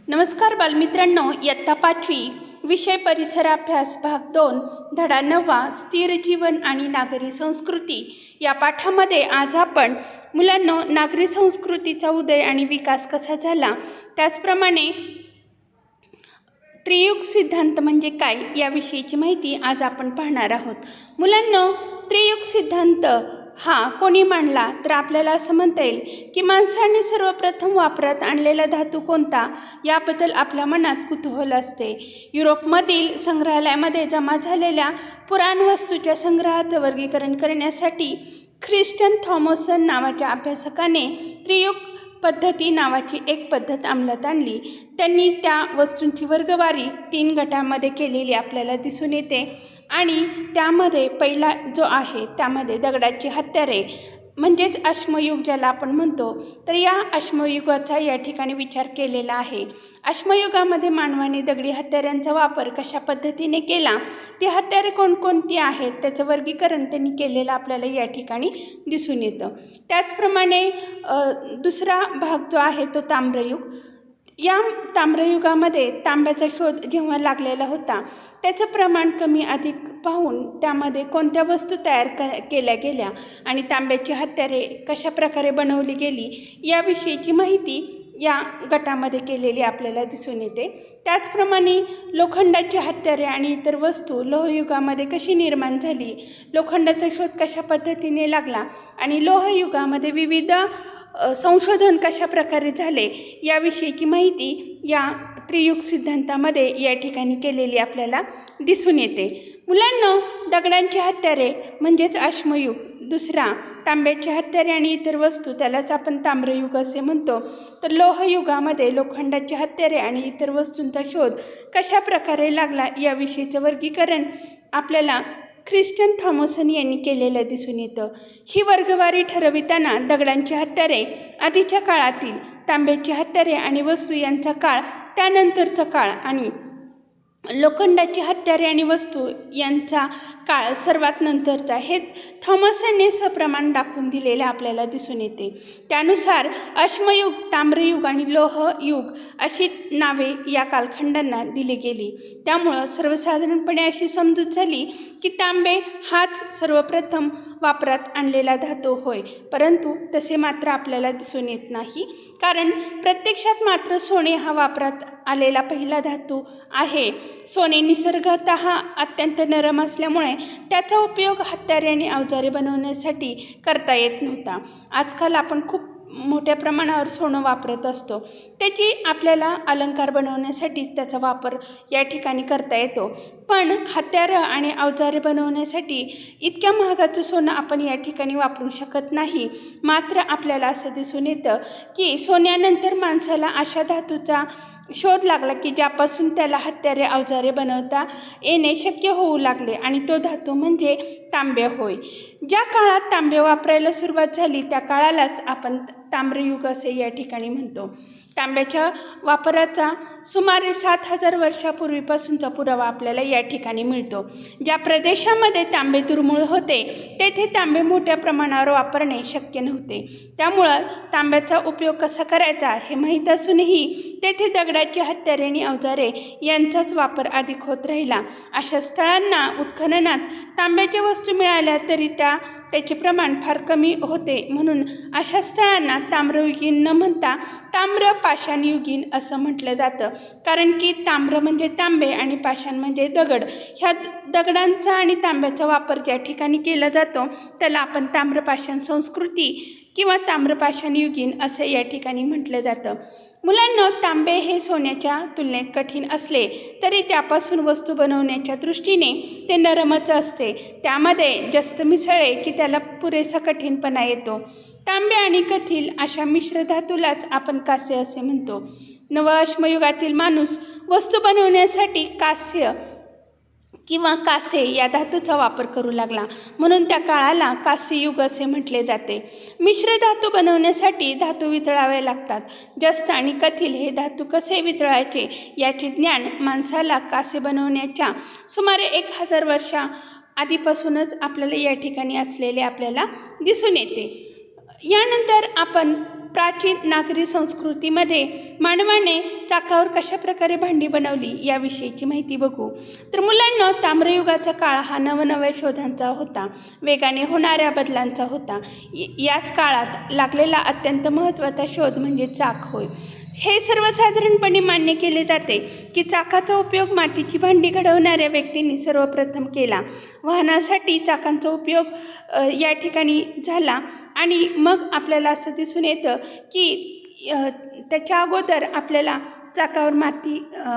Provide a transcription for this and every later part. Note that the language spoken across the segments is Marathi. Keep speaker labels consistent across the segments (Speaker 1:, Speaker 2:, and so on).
Speaker 1: नमस्कार बालमित्रांनो, इयत्ता 5वी विषय परिसराभ्यास भाग 2 धडा 9 स्थिर जीवन आणि नागरी संस्कृती या पाठामध्ये आज आपण मुलांनो नागरी संस्कृतीचा उदय आणि विकास कसा झाला, त्याचप्रमाणे त्रियुग सिद्धांत म्हणजे काय याविषयीची माहिती आज आपण पाहणार आहोत। मुलांनो, त्रियुग सिद्धांत हा कोणी मांडला तर आपल्याला असं म्हणता येईल की माणसाने सर्वप्रथम वापरात आणलेला धातू कोणता याबद्दल आपल्या मनात कुतूहल असते। युरोपमधील संग्रहालयामध्ये जमा झालेल्या पुराणवस्तूच्या संग्रहाचं वर्गीकरण करण्यासाठी ख्रिस्टियन थॉमसन नावाच्या अभ्यासकाने त्रियुग पद्धती नावाची एक पद्धत अंमलात आणली। त्यांनी त्या वस्तूंची वर्गवारी 3 गटांमध्ये केलेली आपल्याला दिसून येते आणि त्यामध्ये पहिला जो आहे त्यामध्ये दगडाची हत्यारे म्हणजेच अश्मयुग ज्याला आपण म्हणतो, तर या अश्मयुगाचा या ठिकाणी विचार केलेला आहे। अश्मयुगामध्ये मानवाने दगडी हत्यारांचा वापर कशा पद्धतीने केला, ती हत्यारे कोणकोणती आहेत त्याचं वर्गीकरण त्यांनी केलेलं आपल्याला या ठिकाणी दिसून येतं। त्याचप्रमाणे दुसरा भाग जो आहे तो ताम्रयुग। या ताम्रयुगामध्ये तांब्याचा शोध जेव्हा लागलेला होता त्याचं प्रमाण कमी अधिक पाहून त्यामध्ये कोणत्या वस्तू तयार केल्या गेल्या आणि तांब्याची हत्यारे कशा प्रकारे बनवली गेली याविषयीची माहिती या गटामध्ये केलेली आपल्याला दिसून येते। त्याचप्रमाणे लोखंडाची हत्यारे आणि इतर वस्तू लोहयुगामध्ये कशी निर्माण झाली, लोखंडाचा शोध कशा पद्धतीने लागला आणि लोहयुगामध्ये विविध संशोधन कशा प्रकारे झाले याविषयीची माहिती या त्रियुग सिद्धांतामध्ये या ठिकाणी केलेली आपल्याला दिसून येते। मुलांनो, दगडांची हत्यारे म्हणजेच अश्मयुग, दुसरा तांब्याची हत्यारे आणि इतर वस्तू त्यालाच आपण ताम्रयुग असे म्हणतो, तर लोहयुगामध्ये लोखंडाची हत्यारे आणि इतर वस्तूंचा शोध कशा प्रकारे लागला याविषयीचं वर्गीकरण आपल्याला ख्रिस्टियन थॉमसन यांनी केलेलं दिसून येतं। ही वर्गवारी ठरविताना दगडांची हत्यारे आधीच्या काळातील, तांब्याची हत्यारे आणि वस्तू यांचा काळ, त्यानंतरचा काळ आणि लोखंडाची हत्यारे आणि वस्तू यांचा काळ सर्वात नंतरचा हे थॉमसनने सप्रमाण दाखवून दिलेले आपल्याला दिसून येते। त्यानुसार अश्मयुग, ताम्रयुग आणि लोहयुग अशी नावे या कालखंडांना दिली गेली। त्यामुळं सर्वसाधारणपणे अशी समजूत झाली की तांबे हाच सर्वप्रथम वापरात आणलेला धातू होय, परंतु तसे मात्र आपल्याला दिसून येत नाही, कारण प्रत्यक्षात मात्र सोने हा वापरात आलेला पहिला धातू आहे। सोने निसर्गतः अत्यंत नरम असल्यामुळे त्याचा उपयोग हत्यारे आणि अवजारे बनवण्यासाठी करता येत नव्हता। आजकाल आपण खूप मोठ्या प्रमाणावर सोनं वापरत असतो, त्याची आपल्याला अलंकार बनवण्यासाठी त्याचा वापर या ठिकाणी करता येतो, पण हत्यारं आणि अवजारे बनवण्यासाठी इतक्या महागाचं सोनं आपण या ठिकाणी वापरू शकत नाही। मात्र आपल्याला असं दिसून येतं की सोन्यानंतर माणसाला अशा धातूचा शोध लागला की ज्यापासून त्याला हत्यारे अवजारे बनवता येणे शक्य होऊ लागले आणि तो धातू म्हणजे तांबे होय। ज्या काळात तांबे वापरायला सुरुवात झाली त्या काळालाच आपण ताम्रयुग असे या ठिकाणी म्हणतो। तांब्याच्या वापराचा सुमारे 7000 वर्षापूर्वीपासूनचा पुरावा आपल्याला या ठिकाणी मिळतो। ज्या प्रदेशामध्ये तांबे दुर्मिळ होते तेथे तांबे मोठ्या प्रमाणावर वापरणे शक्य नव्हते, त्यामुळं तांब्याचा उपयोग कसा करायचा हे माहीत असूनही तेथे दगडाची हत्यारे आणि अवजारे यांचाच वापर अधिक होत राहिला। अशा स्थळांना उत्खननात तांब्याच्या वस्तू मिळाल्या तरी त्याचे प्रमाण फार कमी होते, म्हणून अशा स्थळांना ताम्रयुगीन न म्हणता ताम्र पाषाणयुगीन असं म्हटलं जातं, कारण की ताम्र म्हणजे तांबे आणि पाषाण म्हणजे दगड। ह्या दगडांचा आणि तांब्याचा वापर ज्या ठिकाणी केला जातो त्याला आपण ताम्रपाषाण संस्कृती किंवा ताम्रपाषाणयुगीन असं या ठिकाणी म्हटलं जातं। मुलांना, तांबे हे सोन्याच्या तुलनेत कठीण असले तरी त्यापासून वस्तू बनवण्याच्या दृष्टीने ते नरमच असते, त्यामध्ये जास्त मिसळले की त्याला पुरेसा कठीणपणा येतो। तांबे आणि कथील अशा मिश्र धातूलाच आपण कांस्य असे म्हणतो। नव अश्मयुगातील माणूस वस्तू बनवण्यासाठी कांस्य किंवा कासे या धातूचा वापर करू लागला, म्हणून त्या काळाला कांस्ययुग असे म्हटले जाते। मिश्र धातू बनवण्यासाठी धातू वितळावे लागतात। जस्त आणि कथील हे धातू कसे वितळायचे याचे ज्ञान माणसाला कासे बनवण्याच्या सुमारे 1000 वर्षा आधीपासूनच आपल्याला या ठिकाणी असलेले आपल्याला दिसून येते। यानंतर आपण प्राचीन नागरी संस्कृतीमध्ये मानवाने चाकावर कशा प्रकारे भांडी बनवली याविषयीची माहिती बघू. तर मुलांना ताम्रयुगाचा काळ हा नवनव्या शोधांचा होता, वेगाने होणाऱ्या बदलांचा होता. याच काळात लागलेला अत्यंत महत्त्वाचा शोध म्हणजे चाक होय. हे सर्वसाधारणपणे मान्य केले जाते की चाकाचा उपयोग मातीची भांडी घडवणाऱ्या व्यक्तींनी सर्वप्रथम केला. वाहनासाठी चाकांचा उपयोग या ठिकाणी झाला आणि मग आपल्याला असं दिसून येतं की त्याच्या अगोदर आपल्याला चाकावर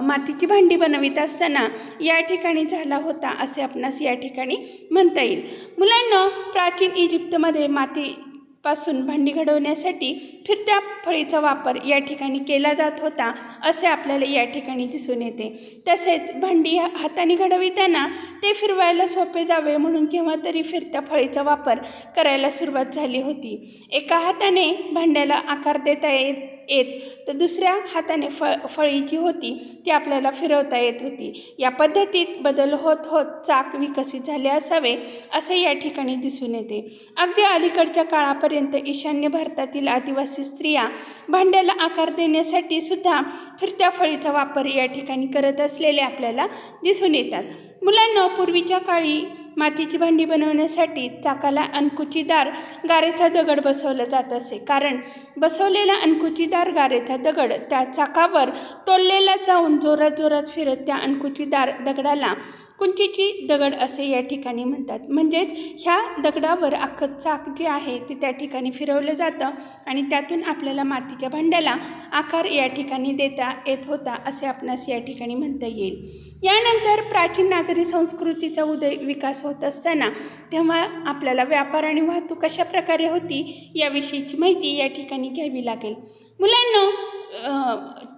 Speaker 1: मातीची भांडी बनवित असताना या ठिकाणी झाला होता असे आपणास या ठिकाणी म्हणता येईल. मुलांना प्राचीन इजिप्तमध्ये मातीपासून भांडी घडवण्यासाठी फिरत्या फळीचा वापर या ठिकाणी केला जात होता असे आपल्याला या ठिकाणी दिसून येते. तसेच भांडी हाताने घडविताना ते फिरवायला सोपे जावे म्हणून केव्हा तरी फिरत्या फळीचा वापर करायला सुरुवात झाली होती. एका हाताने भांड्याला आकार देता येत तर दुसऱ्या हाताने फळी जी होती ती आपल्याला फिरवता येत होती. या पद्धतीत बदल होत होत चाक विकसित झाले असावे असे या ठिकाणी दिसून येते. अगदी अलीकडच्या काळापर्यंत ईशान्य भारतातील आदिवासी स्त्रिया भांड्याला आकार देण्यासाठी सुद्धा फिरत्या फळीचा वापर या ठिकाणी करत असलेले आपल्याला दिसून येतात. मुलांना पूर्वीच्या काळी मातीची भांडी बनवण्यासाठी चाकाला अणकुचीदार गारेचा दगड बसवला जात असे, कारण बसवलेला अणकुचीदार गारेचा दगड त्या चाकावर तोललेला जाऊन जोरात जोरात फिरत त्या अणकुचीदार दगडाला कुंचीची दगड असे या ठिकाणी म्हणतात. म्हणजेच ह्या दगडावर अख्खं चाक जे आहे ते त्या ठिकाणी फिरवलं जातं आणि त्यातून आपल्याला मातीच्या भांड्याला आकार या ठिकाणी देता येत होता असे आपणास या ठिकाणी म्हणता येईल. यानंतर प्राचीन नागरी संस्कृतीचा विकास होत असताना तेव्हा आपल्याला व्यापार आणि वाहतूक कशा प्रकारे होती याविषयीची माहिती या ठिकाणी घ्यावी लागेल. मुलांना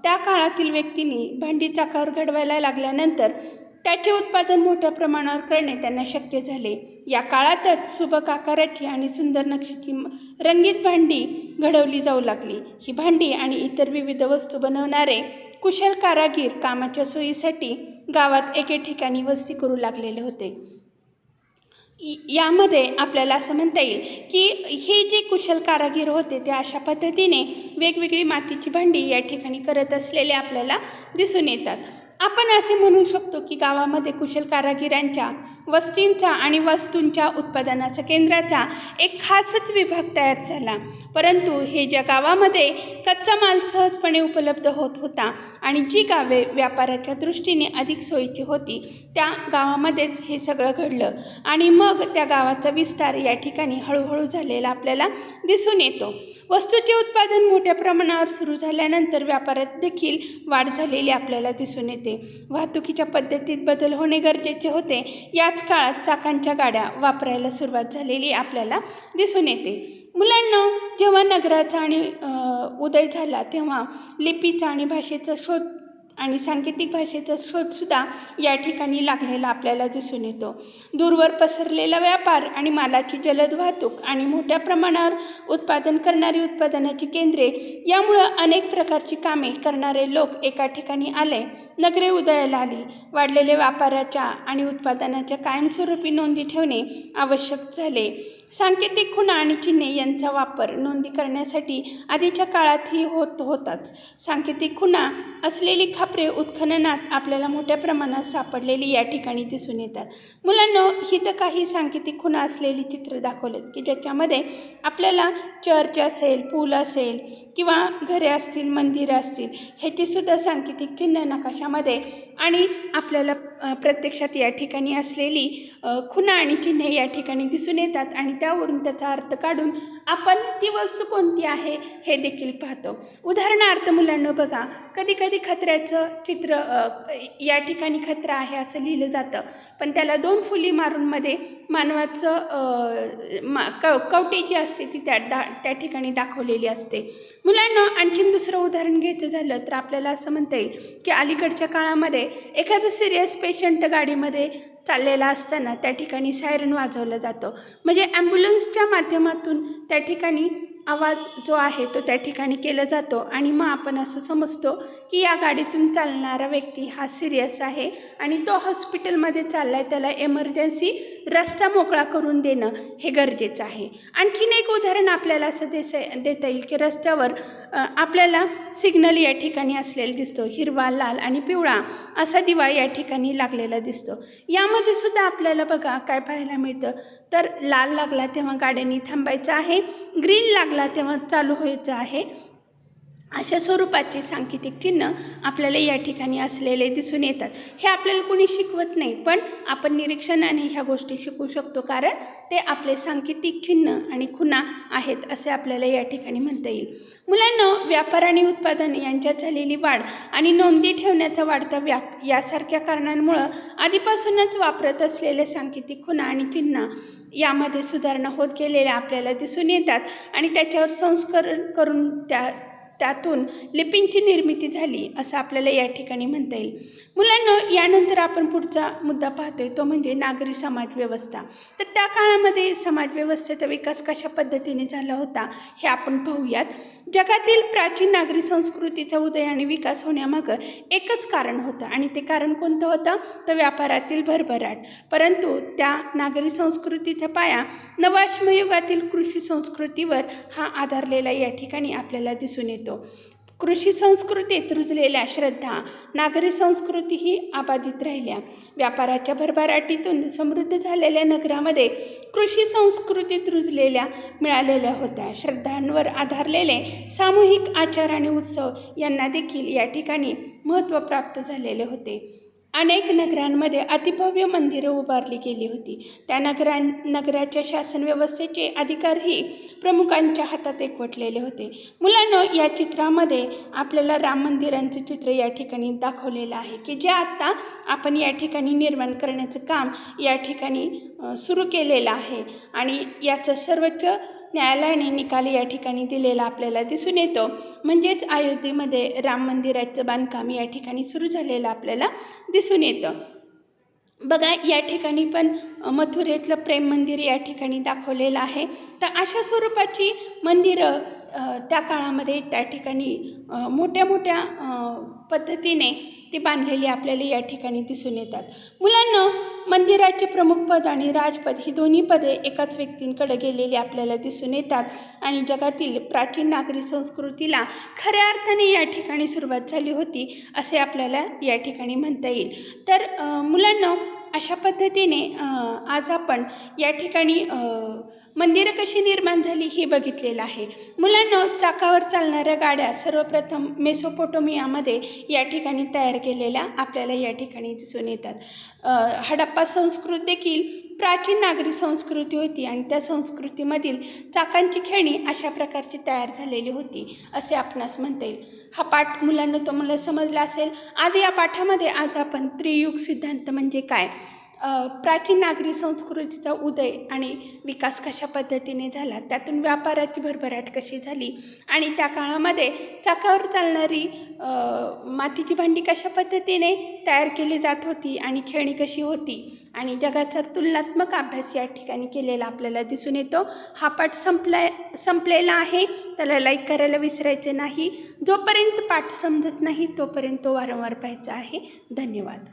Speaker 1: त्या काळातील व्यक्तींनी भांडी चाकावर घडवायला लागल्यानंतर त्याचे उत्पादन मोठ्या प्रमाणावर करणे त्यांना शक्य झाले. या काळातच सुबक आकाराची आणि सुंदर नक्षीची रंगीत भांडी घडवली जाऊ लागली. ही भांडी आणि इतर विविध वस्तू बनवणारे कुशल कारागीर कामाच्या सोयीसाठी गावात एके ठिकाणी वस्ती करू लागलेले होते. यामध्ये आपल्याला असं म्हणता येईल की हे जे कुशल कारागीर होते ते अशा पद्धतीने वेगवेगळी मातीची भांडी या ठिकाणी करत असलेले आपल्याला दिसून येतात. आपण असे म्हणू शकतो की गावामध्ये कुशल कारागिरांच्या वस्तींचा आणि वस्तूंच्या उत्पादनाचा केंद्राचा एक खासच विभाग तयार झाला. परंतु हे ज्या गावामध्ये कच्चा माल सहजपणे उपलब्ध होत होता आणि जी गावे व्यापाराच्या दृष्टीने अधिक सोयीची होती त्या गावामध्येच हे सगळं घडलं आणि मग त्या गावाचा विस्तार या ठिकाणी हळूहळू झालेला आपल्याला दिसून येतो. वस्तूचे उत्पादन मोठ्या प्रमाणावर सुरू झाल्यानंतर व्यापारात देखील वाढ झालेली आपल्याला दिसून येते. वाहतुकीच्या पद्धतीत बदल होणे गरजेचे होते. याच काळात चाकांच्या गाड्या वापरायला सुरुवात झालेली आपल्याला दिसून येते. मुलांना जेव्हा नगराचा आणि उदय झाला तेव्हा लिपीचा आणि भाषेचा शोध आणि सांकेतिक भाषेचा शोधसुद्धा या ठिकाणी लागलेला आपल्याला दिसून येतो. दूरवर पसरलेला व्यापार आणि मालाची जलद वाहतूक आणि मोठ्या प्रमाणावर उत्पादन करणारी उत्पादनाची केंद्रे यामुळं अनेक प्रकारची कामे करणारे लोक एका ठिकाणी आले. नगरे उदयाला आली. वाढलेले व्यापाराच्या आणि उत्पादनाच्या कायमस्वरूपी नोंदी ठेवणे आवश्यक झाले. सांकेतिक खुणा आणि चिन्हे यांचा वापर नोंदी करण्यासाठी आधीच्या काळातही होताच. सांकेतिक खुणा असलेली खापरे उत्खननात आपल्याला मोठ्या प्रमाणात सापडलेली या ठिकाणी दिसून येतात. मुलांना ही तर काही सांकेतिक खुणा असलेली चित्र दाखवलेत की ज्याच्यामध्ये आपल्याला चर्च असेल, पूल असेल किंवा घरे असतील, मंदिरं असतील ह्याचीसुद्धा सांकेतिक चिन्ह नकाशामध्ये आणि आपल्याला प्रत्यक्षात या ठिकाणी असलेली खुणा आणि चिन्हे या ठिकाणी दिसून येतात आणि त्यावरून त्याचा अर्थ काढून आपण ती वस्तू कोणती आहे हे देखील पाहतो. उदाहरणार्थ मुलांना बघा, कधी कधी खत्र्याचं चित्र या ठिकाणी खत्रा आहे असं लिहिलं जातं, पण त्याला 2 फुली मारून मध्ये मानवाचं कवटी जी असते ती त्या ठिकाणी दाखवलेली असते. मुलांना आणखीन दुसरं उदाहरण घ्यायचं झालं तर आपल्याला असं म्हणता येईल की अलीकडच्या काळामध्ये एखादं सिरियस पेशंट गाडीमध्ये चाललेला असताना त्या ठिकाणी सायरन वाजवलं जातं. म्हणजे ॲम्ब्युलन्सच्या माध्यमातून त्या ठिकाणी आवाज जो आहे तो त्या ठिकाणी केला जातो आणि मग आपण असं समजतो की या गाडीतून चालणारा व्यक्ती हा सिरियस आहे आणि तो हॉस्पिटलमध्ये चालला आहे, त्याला एमर्जन्सी रस्ता मोकळा करून देणं हे गरजेचं आहे. आणखीन एक उदाहरण आपल्याला असं देता येईल की रस्त्यावर आपल्याला सिग्नल या ठिकाणी असलेला दिसतो, हिरवा, लाल आणि पिवळा असा दिवा या ठिकाणी लागलेला दिसतो. यामध्ये सुद्धा आपल्याला बघा काय पाहायला मिळतं, तर लाल लागला तेव्हा गाड्यांनी थांबायचं आहे, ग्रीन लागला तेव्हा चालू व्हायचं आहे. अशा स्वरूपाचे सांकेतिक चिन्ह आपल्याला या ठिकाणी असलेले दिसून येतात. हे आपल्याला कोणी शिकवत नाही, पण आपण निरीक्षणाने ह्या गोष्टी शिकू शकतो, कारण ते आपले सांकेतिक चिन्ह आणि खुणा आहेत असे आपल्याला या ठिकाणी म्हणता येईल. मुलांना व्यापार आणि उत्पादन यांच्यात झालेली वाढ आणि नोंदी ठेवण्याचा वाढता व्याप यासारख्या कारणांमुळं आधीपासूनच वापरत असलेले सांकेतिक खुणा आणि चिन्ह यामध्ये सुधारणा होत गेलेल्या आपल्याला दिसून येतात आणि त्याच्यावर संस्करण करून त्यातून लिपींची निर्मिती झाली असं आपल्याला या ठिकाणी म्हणता येईल. मुलांना यानंतर आपण पुढचा मुद्दा पाहतोय तो म्हणजे नागरी समाजव्यवस्था. तर त्या काळामध्ये समाजव्यवस्थेचा विकास कशा पद्धतीने झाला होता हे आपण पाहूयात. जगातील प्राचीन नागरी संस्कृतीचा उदय आणि विकास होण्यामागं एकच कारण होतं आणि ते कारण कोणतं होतं, तर व्यापारातील भरभराट. परंतु त्या नागरी संस्कृतीचा पाया नवाश्मयुगातील कृषी संस्कृतीवर हा आधारलेला या ठिकाणी आपल्याला दिसून येतो. कृषी संस्कृतीत रुजलेल्या श्रद्धा नागरी संस्कृतीही अबाधित राहिल्या. व्यापाराच्या भरभराटीतून समृद्ध झालेल्या नगरामध्ये कृषी संस्कृतीत रुजलेल्या मिळालेल्या होत्या. श्रद्धांवर आधारलेले सामूहिक आचार आणि उत्सव यांना देखील या ठिकाणी महत्त्व प्राप्त झालेले होते. अनेक नगरांमध्ये अतिभव्य मंदिरं उभारली गेली होती. त्या नगराच्या शासन व्यवस्थेचे अधिकारही प्रमुखांच्या हातात एकवटलेले होते. मुलांनो, या चित्रामध्ये आपल्याला राम मंदिरांचं चित्र या ठिकाणी दाखवलेलं आहे की जे आत्ता आपण या ठिकाणी निर्माण करण्याचं काम या ठिकाणी सुरू केलेलं आहे आणि याचं सर्वोच्च न्यायालयाने निकाल या ठिकाणी दिलेला आपल्याला दिसून येतो. म्हणजेच अयोध्येमध्ये राम मंदिराचं बांधकाम या ठिकाणी सुरू झालेलं आपल्याला दिसून येतं. बघा या ठिकाणी पण मथुरेतलं प्रेम मंदिर या ठिकाणी दाखवलेलं आहे. तर अशा स्वरूपाची मंदिरं त्या काळामध्ये त्या ठिकाणी मोठ्या मोठ्या पद्धतीने ती बांधलेली आपल्याला या ठिकाणी दिसून येतात. मुलांना मंदिराचे प्रमुख पद आणि राजपद ही दोन्ही पदे एकाच व्यक्तींकडे गेलेली आपल्याला दिसून येतात आणि जगातील प्राचीन नागरी संस्कृतीला खऱ्या अर्थाने या ठिकाणी सुरुवात झाली होती असे आपल्याला या ठिकाणी म्हणता येईल. तर मुलांना अशा पद्धतीने आज आपण या ठिकाणी मंदिरं कशी निर्माण झाली हे बघितलेलं आहे. मुलांना चाकावर चालणाऱ्या गाड्या सर्वप्रथम मेसोपोटेमियामध्ये या ठिकाणी तयार केलेल्या आपल्याला या ठिकाणी दिसून येतात. हडप्पा संस्कृती देखील प्राचीन नागरी संस्कृती होती आणि त्या संस्कृतीमधील चाकांची खेळणी अशा प्रकारची तयार झालेली होती असे आपणास म्हणता येईल. हा पाठ मुलांना तुम्हाला समजला असेल. आज या पाठामध्ये आज आपण त्रियुग सिद्धांत म्हणजे काय, प्राचीन नागरी संस्कृतीचा उदय आणि विकास कशा पद्धतीने झाला, त्यातून व्यापाराची भरभराट कशी झाली आणि त्या काळामध्ये चाकावर चालणारी मातीची भांडी कशा पद्धतीने तयार केली जात होती आणि खेळणी कशी होती आणि जगाचा तुलनात्मक अभ्यास या ठिकाणी केलेला आपल्याला दिसून येतो. हा पाठ संपलेला आहे. त्याला लाईक करायला विसरायचे नाही. जोपर्यंत पाठ समजत नाही तोपर्यंत तो वारंवार पाहायचा आहे. धन्यवाद.